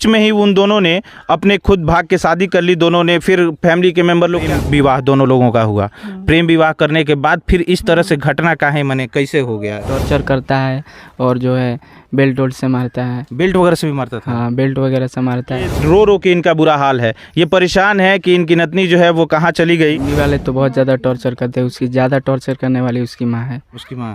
बीच में ही उन दोनों ने अपने खुद भाग के शादी कर ली दोनों ने। फिर फैमिली के मेंबर लोग, विवाह दोनों लोगों का हुआ, प्रेम विवाह करने के बाद फिर इस तरह से घटना काहे मने कैसे हो गया? टॉर्चर करता है और जो है बेल्ट वोल्ट से मारता है। बेल्ट वगैरह से भी मारता था? हाँ, बेल्ट वगैरह से मारता है। रो रो के इनका बुरा हाल है, ये परेशान है कि इनकी नतनी जो है वो कहाँ चली गई। ये वाले तो बहुत ज़्यादा टॉर्चर करते हैं, उसकी ज़्यादा टॉर्चर करने वाली उसकी माँ है। उसकी माँ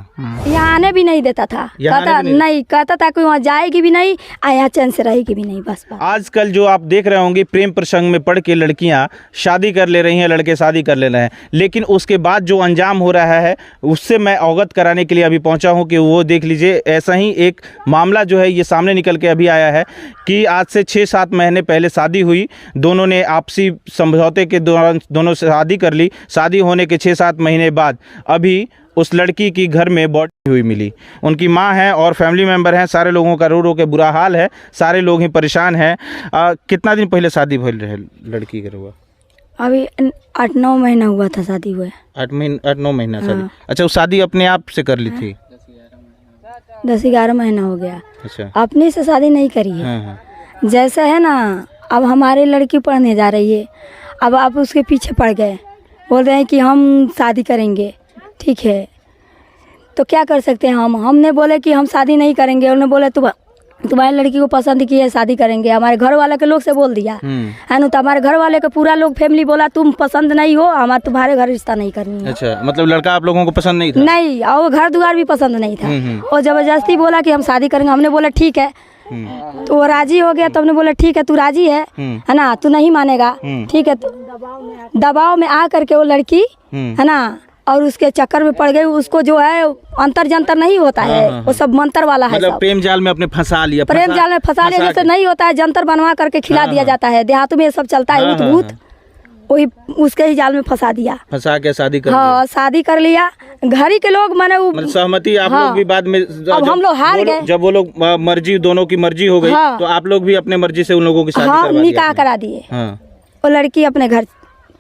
यहाँ आने भी नहीं देता था, कहता नहीं, कहता था कि वहाँ जाएगी भी नहीं, यहाँ चैन से रहेगी भी नहीं। बस आजकल जो आप देख रहे होंगे प्रेम प्रसंग में पढ़ के लड़कियां शादी कर ले रही हैं, लड़के शादी कर ले रहे हैं, लेकिन उसके बाद जो अंजाम हो रहा है उससे मैं अवगत कराने के लिए अभी पहुंचा हूं कि वो देख लीजिए। ऐसा ही एक मामला जो है ये सामने निकल के अभी आया है कि आज से 6-7 महीने पहले शादी हुई, दोनों ने आपसी समझौते के दौरान दोनों शादी कर ली। शादी होने के 6-7 महीने बाद अभी उस लड़की की घर में बॉडी हुई मिली। उनकी माँ है और फैमिली मेंबर हैं, सारे लोगों का रो रो के बुरा हाल है, सारे लोग ही परेशान हैं। कितना दिन पहले शादी भइल रहे लड़की के? हुआ अभी 8-9 महीना हुआ था शादी हुए। 8-9 महीना शादी? हाँ। अच्छा, वो शादी अपने आप से कर ली थी? 10-11 महीना हो गया। अच्छा, अपने से शादी नहीं करी है। हाँ हाँ। जैसा है ना, अब हमारी लड़की पढ़ने जा रही है, अब आप उसके पीछे पड़ गए, बोल रहे हैं कि हम शादी करेंगे, ठीक है, तो क्या कर सकते हैं हमने बोले कि हम शादी नहीं करेंगे, उन्होंने बोले तुम्हारी लड़की को पसंद की है, शादी करेंगे। हमारे घर वाले के लोग से बोल दिया है ना, तो हमारे घर वाले का पूरा लोग फैमिली बोला तुम पसंद नहीं हो, हमारे तुम्हारे घर रिश्ता नहीं करनी है। अच्छा, मतलब लड़का आप लोगों को पसंद नहीं था? नहीं, और घर द्वार भी पसंद नहीं था। और जबरदस्ती बोला कि हम शादी करेंगे, हमने बोला ठीक है, तो वो राजी हो गया। तो हमने बोला ठीक है, तू राजी है ना, तू नहीं मानेगा, ठीक है। तो दबाव में आ करके वो लड़की है ना, और उसके चक्कर में पड़ गई। उसको जो है अंतर जंतर नहीं होता है, वो सब मंत्र वाला है, मतलब प्रेम जाल में अपने फंसा लिया। प्रेम जाल में फंसा लिया, जैसे नहीं होता है, जंतर बनवा करके खिला दिया जाता है, देहातों में ये सब चलता है, भूत भूत, वही उसके ही जाल में फंसा दिया, फंसा के शादी कर हाँ, शादी कर लिया। घर ही के लोग माने मतलब सहमति आप लोग भी बाद में अब हम लोग हार गए। जब वो लोग मर्जी, दोनों की मर्जी हो गई, तो आप लोग भी अपने मर्जी से उन लोगों की शादी करवा दिया, निकाह करा दिए। वो लड़की अपने घर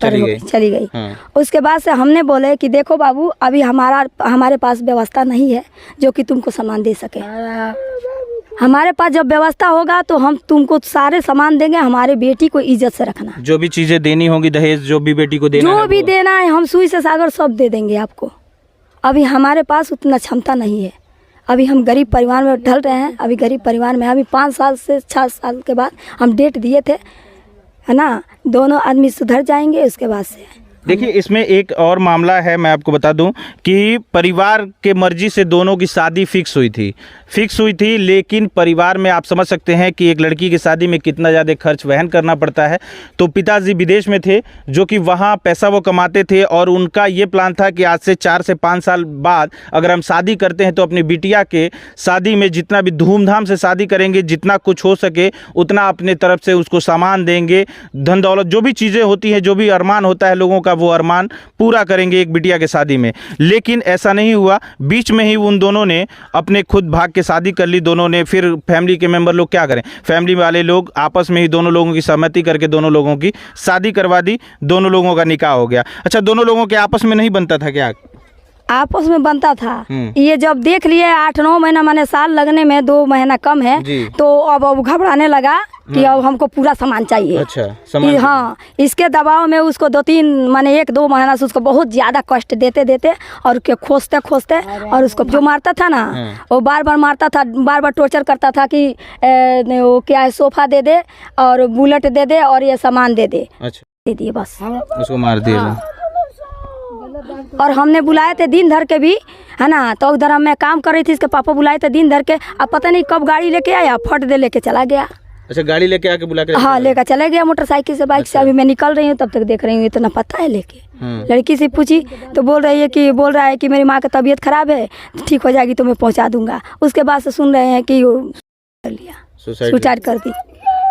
चली गई। उसके बाद से हमने बोले कि देखो बाबू, अभी हमारे पास व्यवस्था नहीं है जो कि तुमको सामान दे सके। हमारे पास जब व्यवस्था होगा तो हम तुमको सारे सामान देंगे, हमारे बेटी को इज्जत से रखना। जो भी चीजें देनी होगी, दहेज जो भी बेटी को देना, जो भी देना है, हम सुई से सागर सब दे देंगे आपको। अभी हमारे पास उतना क्षमता नहीं है, अभी हम गरीब परिवार में ढल रहे हैं। अभी गरीब परिवार में अभी 5 साल से 6 साल के बाद हम डेट दिए थे, है ना, दोनों आदमी सुधर जाएंगे उसके बाद से। देखिए, इसमें एक और मामला है, मैं आपको बता दूं कि परिवार के मर्जी से दोनों की शादी फिक्स हुई थी, लेकिन परिवार में आप समझ सकते हैं कि एक लड़की की शादी में कितना ज़्यादा खर्च वहन करना पड़ता है। तो पिताजी विदेश में थे, जो कि वहाँ पैसा वो कमाते थे, और उनका ये प्लान था कि आज से 4 से 5 साल बाद अगर हम शादी करते हैं तो अपनी बिटिया के शादी में जितना भी धूमधाम से शादी करेंगे, जितना कुछ हो सके उतना अपने तरफ से उसको सामान देंगे, धन दौलत, जो भी चीज़ें होती हैं, जो भी अरमान होता है लोगों का, वो अरमान पूरा करेंगे एक बिटिया के शादी में। लेकिन ऐसा नहीं हुआ। बीच में ही उन दोनों ने अपने खुद भाग के शादी कर ली दोनों ने। फिर फैमिली के मेंबर लोग क्या करें, फैमिली वाले लोग आपस में ही दोनों लोगों की सहमति करके दोनों लोगों की शादी करवा दी, दोनों लोगों का निकाह हो गया। अच्छा, दोनों लोगों के आपस में नहीं बनता था क्या? आपस में बनता था। ये जब देख लिए 8-9 महीना, माने साल लगने में 2 महीना कम है, तो अब घबराने लगा कि अब हमको पूरा सामान चाहिए। अच्छा, सामान हाँ, इसके दबाव में उसको 2-3 माने 1-2 महीना से उसको बहुत ज्यादा कष्ट देते और खोजते और उसको जो मारता था ना, वो बार मारता था, बार टॉर्चर करता था कि वो क्या है, सोफा दे दे और बुलेट दे दे और ये सामान दे दे। अच्छा, दे दिए, बस उसको मार दिया। और हमने बुलाए थे दिन भर के भी, है ना, तो उधर मैं काम कर रही थी, इसके पापा बुलाए थे दिन भर के। अब पता नहीं कब गाड़ी लेके आया, फट दे लेके चला गया। अच्छा, गाड़ी लेके आके बुला के? हाँ, लेकर चला गया मोटरसाइकिल से, बाइक से। अभी मैं निकल रही हूँ तब तक देख रही हूँ, इतना पता है लेके। लड़की से पूछी तो बोल रहा है कि मेरी माँ का तबीयत खराब है, ठीक हो जाएगी तो मैं पहुँचा दूंगा। उसके बाद से सुन रहे हैं कि सुसाइड कर दी।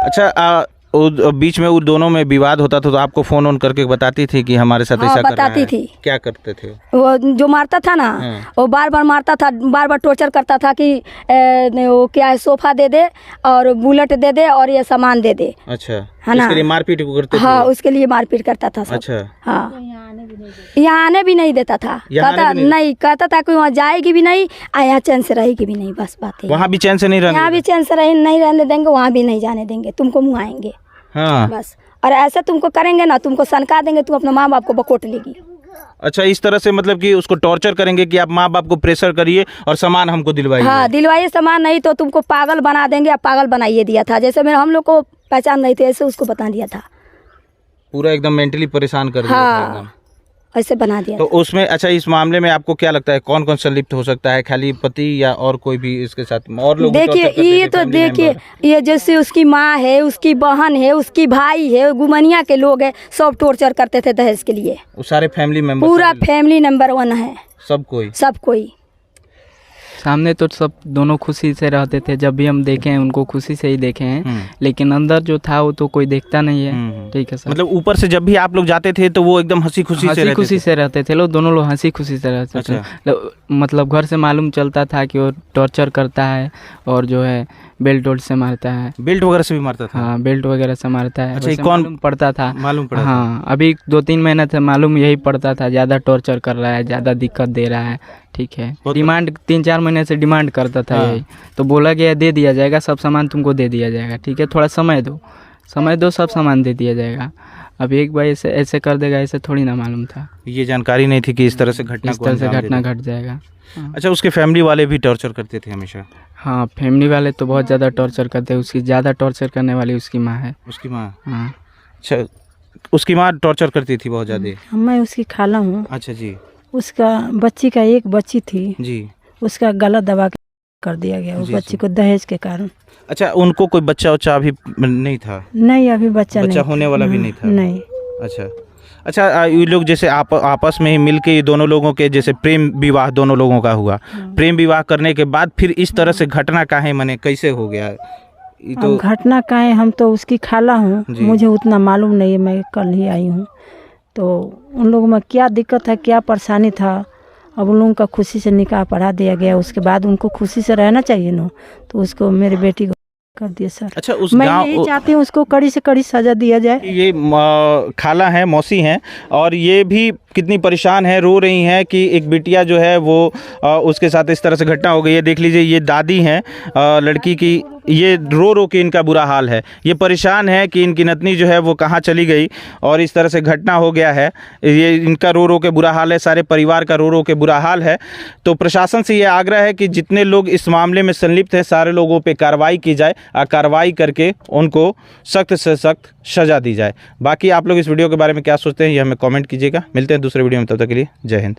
अच्छा, बीच में वो दोनों में विवाद होता था तो आपको फोन ऑन करके बताती थी कि हमारे साथ ऐसा कर रहा है? बताती थी। क्या करते थे वो? जो मारता था ना, वो बार मारता था, बार टॉर्चर करता था कि वो क्या है, सोफा दे दे और बुलेट दे दे और ये सामान दे दे। अच्छा, है ना, उसके लिए मारपीट करते थे? हाँ, उसके लिए मारपीट करता था सब। अच्छा, हाँ। यहाँ आने भी नहीं देता था, यहाँ आने कहता भी नहीं नहीं, कहता था कि वहाँ जाएगी भी नहीं और यहाँ चैन से रहेगी भी नहीं, बस बात है। वहाँ भी चैन से नहीं रहने यहाँ भी चैन से नहीं रहने देंगे, वहाँ भी नहीं जाने देंगे, तुमको मुँह आएंगे हाँ। बस। और ऐसा तुमको करेंगे ना, तुमको सनका देंगे, तुम अपने माँ बाप को बकोट लेगी। अच्छा, इस तरह से मतलब कि उसको टॉर्चर करेंगे कि आप माँ बाप को प्रेशर करिए और सामान हमको दिलवाइए। हाँ, दिलवाइए सामान, नहीं तो तुमको पागल बना देंगे। या पागल बनाइए दिया था, जैसे मेरे हम लोग को पहचान नहीं थे ऐसे उसको बता दिया था, पूरा एकदम मेंटली परेशान कर दिया था एकदम। हाँ ऐसे बना दिया तो था। उसमें अच्छा, इस मामले में आपको क्या लगता है कौन कौन संलिप्त हो सकता है? खाली पति या और कोई भी इसके साथ और लोग भी देखिए torture करते ये थे, तो family देखिए member? ये जैसे उसकी माँ है, उसकी बहन है, उसकी भाई है, गुमनिया के लोग है, सब टॉर्चर करते थे दहेज के लिए। वो सारे फैमिली मेंबर, पूरा फैमिली नंबर 1 है, सब कोई। सामने तो सब दोनों खुशी से रहते थे, जब भी हम देखे हैं उनको खुशी से ही देखे हैं, लेकिन अंदर जो था वो तो कोई देखता नहीं है। ठीक है सर, मतलब ऊपर से जब भी आप लोग जाते थे तो वो एकदम हंसी खुशी से रहते थे लोग, दोनों लोग हंसी खुशी से रहते थे। मतलब घर से मालूम चलता था कि वो टॉर्चर करता है और जो है बेल्ट से मारता है। बेल्ट वगैरह से भी मारता था? हाँ, बेल्ट वगैरह से मारता है। अच्छा, कौन मालूम पड़ता था? हाँ, अभी 2-3 महीने से मालूम यही पड़ता था, ज़्यादा टॉर्चर कर रहा है, ज़्यादा दिक्कत दे रहा है। ठीक है, डिमांड 3-4 महीने से डिमांड करता था यही, तो बोला गया दे दिया जाएगा, सब सामान तुमको दे दिया जाएगा। ठीक है, थोड़ा समय दो, सब सामान दे दिया जाएगा। अब एक बार ऐसे कर देगा, ऐसे थोड़ी ना मालूम था। ये जानकारी नहीं थी कि इस तरह से घटना घट जाएगा। अच्छा, उसके फैमिली वाले भी टॉर्चर करते थे हमेशा? हाँ, फैमिली वाले तो बहुत ज़्यादा टॉर्चर करते हैं। उसकी ज़्यादा टॉर्चर करने वाली उसकी माँ है। उसकी माँ? हाँ। अच्छा, उसकी माँ टॉर्चर करती थी बहुत ज़्यादा? मैं उसकी खाला हूँ। अच्छा जी। उसका बच्ची का एक बच्ची थी जी, उसका गला दबा कर दिया गया उस बच्ची को दहेज के कारण। अच्छा, उनको कोई बच्चा अभी नहीं था? नहीं, अभी बच्चा होने वाला भी नहीं था? नहीं। अच्छा, ये लोग जैसे आपस में ही मिलके ये दोनों लोगों के जैसे प्रेम विवाह दोनों लोगों का हुआ, प्रेम विवाह करने के बाद फिर इस तरह से घटना काहे मने कैसे हो गया? ये तो घटना काहे, हम तो उसकी खाला हूँ, मुझे उतना मालूम नहीं है, मैं कल ही आई हूँ। तो उन लोगों में क्या दिक्कत है, क्या परेशानी था, अब उन लोगों का खुशी से निकाह पढ़ा दिया गया, उसके बाद उनको खुशी से रहना चाहिए ना, तो उसको मेरी बेटी को कर दिया सर। अच्छा, मैं यही चाहती हूँ उसको कड़ी से कड़ी सजा दिया जाए। ये खाला है, मौसी हैं, और ये भी कितनी परेशान है, रो रही हैं कि एक बिटिया जो है वो उसके साथ इस तरह से घटना हो गई है। देख लीजिए, ये दादी हैं लड़की की, ये रो के इनका बुरा हाल है। ये परेशान है कि इनकी नतनी जो है वो कहाँ चली गई और इस तरह से घटना हो गया है। ये इनका रो के बुरा हाल है, सारे परिवार का रो के बुरा हाल है। तो प्रशासन से ये आग्रह है कि जितने लोग इस मामले में संलिप्त हैं सारे लोगों पे कार्रवाई की जाए और कार्रवाई करके उनको सख्त से सख्त सजा दी जाए। बाकी आप लोग इस वीडियो के बारे में क्या सोचते हैं ये हमें कमेंट कीजिएगा। मिलते हैं दूसरे वीडियो में, तब तक के लिए जय हिंद।